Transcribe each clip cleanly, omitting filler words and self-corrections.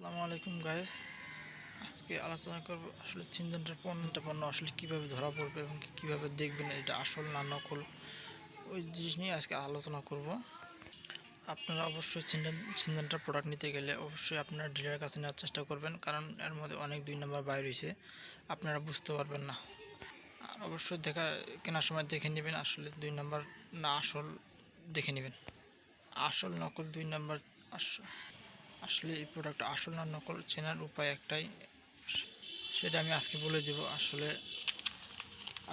আসসালামু আলাইকুম গাইস। আজকে আলোচনা করব আসলে সিনজেন্টার পণ্য আসলে কিভাবে ধরা পড়বে এবং কিভাবে দেখবেন এটা আসল না নকল, ওই জিনিস নিয়ে আজকে আলোচনা করব। আপনারা অবশ্যই সিনজেন্টার প্রোডাক্ট নিতে গেলে অবশ্যই আপনারা ডিলারের কাছে নেওয়ার চেষ্টা করবেন, কারণ এর মধ্যে অনেক 2 নম্বর বাইর হয়েছে, আপনারা বুঝতে পারবেন না। আর অবশ্যই কেনার সময় দেখে নেবেন আসলে 2 নম্বর না আসল, দেখে নেবেন আসল নকল 2 নম্বর। আসলে এই প্রোডাক্ট আসল না নকল চেনার উপায় একটাই, সেটা আমি আজকে বলে দেব। আসলে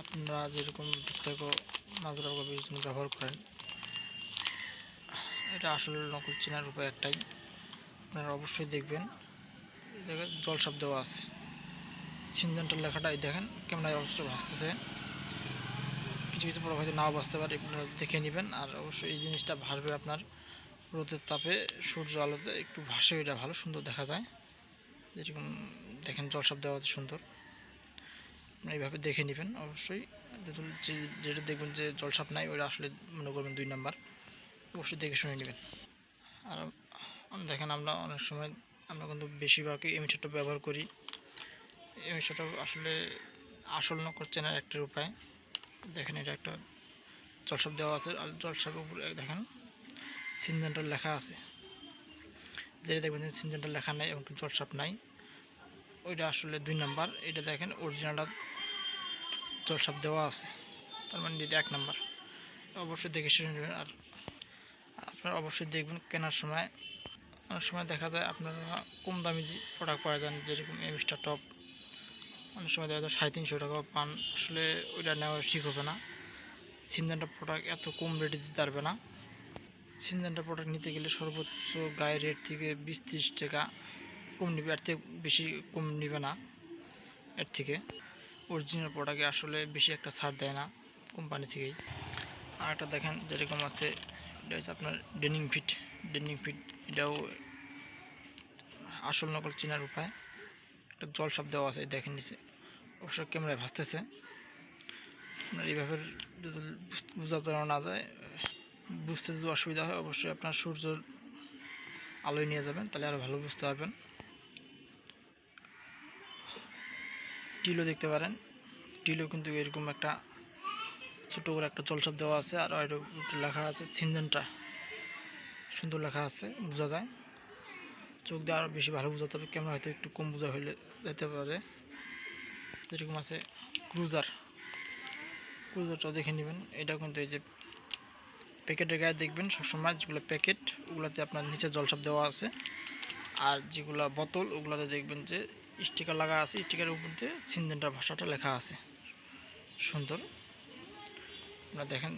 আপনারা যেরকম বিত্তক মাজরা কবির জন্য ব্যবহার করেন, এটা আসল নকল চেনার উপায় একটাই। আপনারা অবশ্যই দেখবেন জলসাপ দেওয়া আছে, সিনজেন্টার লেখাটা দেখেন ক্যামেরায় অবশ্যই ভাসতেছে, কিছু কিছু প্রোডাক্ট হয়তো নাও বাঁচতে পারে, আপনারা দেখে নেবেন। আর অবশ্যই এই জিনিসটা ভাসবে আপনার রোদের তাপে, সূর্য আলোতে একটু ভাসে, এটা ভালো সুন্দর দেখা যায়। যেরকম দেখেন জলসাপ দেওয়া আছে সুন্দর, এইভাবে দেখে নেবেন। অবশ্যই যেটা দেখবেন যে জলসাপ নাই, ওটা আসলে মনে করবেন 2 নাম্বার, অবশ্যই দেখে শুনে নেবেন। আর দেখেন আমরা অনেক সময় আমরা কিন্তু বেশিরভাগই এমিটারটা ব্যবহার করি। এমিটারটা আসলে আসল নকল চেনার একটা উপায়। দেখেন এটা একটা জলসাপ দেওয়া আছে, আর জলসাপের উপরে দেখেন সিনজেন্টার লেখা আছে। যেটা দেখবেন যে সিনজেন্টার লেখা নাই এবং জলসাপ নাই, ওইটা আসলে 2 নাম্বার। এটা দেখেন অরিজিনালটা জলসাপ দেওয়া আছে, তার মানে এটা 1 নাম্বার। অবশ্যই দেখে শুনে নেবেন। আর আপনারা অবশ্যই দেখবেন কেনার সময়, অনেক সময় দেখা যায় আপনারা কম দামি প্রোডাক্ট পাওয়া যান, যেরকম এমিস্টার টপ অনেক সময় দেখা যায় 350 টাকা পান, আসলে ওইটা নেওয়া ঠিক হবে না। সিনজেন্টার প্রোডাক্ট এত কম রেটে দিতে পারবে না। সিনজেন্টার প্রোডাক্ট নিতে গেলে সর্বোচ্চ গায়ের রেট থেকে 20-30 টাকা কম নেবে, এর থেকে বেশি কম নেবে না। এর থেকে অরিজিনাল প্রোডাক্টে আসলে বেশি একটা ছাড় দেয় না কোম্পানি থেকেই। আর একটা দেখেন যেরকম আছে, এটা হচ্ছে আপনার ডেনিং ফিট। এটাও আসল নকল চেনার উপায়। একটা জলসাপ দেওয়া আছে দেখেন নিচে, অবশ্য ক্যামেরায় ভাসতেছে। আপনার এইভাবে যদি বোঝাতে না যায়, বুঝতে যদি অসুবিধা হয়, অবশ্যই আপনার সূর্যের আলোয় নিয়ে যাবেন, তাহলে আরও ভালো বুঝতে পারবেন। টিলও দেখতে পারেন, টিলও কিন্তু এরকম একটা ছোট করে একটা জলসাপ দেওয়া আছে, আর লেখা আছে সিনজেন্টার, সুন্দর লেখা আছে, বোঝা যায়। চোখ দিয়ে আরও বেশি ভালো বোঝাতে হবে, ক্যামেরা হয়তো একটু কম বোঝা হলে যেতে পারে। যেরকম আছে ক্রুজারটাও দেখে নেবেন। এটাও কিন্তু এই যে প্যাকেটের গায়ে দেখবেন সবসময় যেগুলো প্যাকেট, ওগুলোতে আপনার নিচে জলসাপ দেওয়া আছে, আর যেগুলো বোতল ওগুলোতে দেখবেন যে স্টিকার লাগা আছে, স্টিকারের উপর দিয়ে সিনজেন্টার ভাষাটা লেখা আছে সুন্দর। আপনারা দেখেন,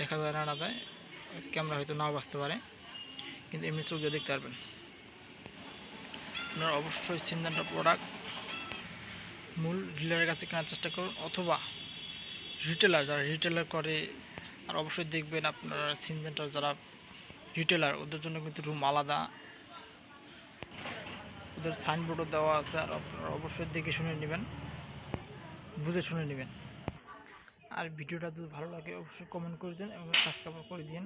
দেখা যায় না যায়, ক্যামেরা হয়তো নাও বাঁচতে পারে, কিন্তু এমনি চোখ দিয়ে দেখতে পারবেন। আপনারা অবশ্যই সিনজেন্টার প্রোডাক্ট মূল ডিলারের কাছে কেনার চেষ্টা করুন, অথবা যারা রিটেলার করে। আর অবশ্যই দেখবেন আপনারা সিনজেন্টার যারা রিটেলার, ওদের জন্য কিন্তু রুম আলাদা, ওদের সাইনবোর্ডও দেওয়া আছে। আর আপনারা অবশ্যই দেখে শুনে নেবেন, বুঝে শুনে নেবেন। আর ভিডিওটা যদি ভালো লাগে অবশ্যই কমেন্ট করে দিন এবং সাবস্ক্রাইব করে দিন।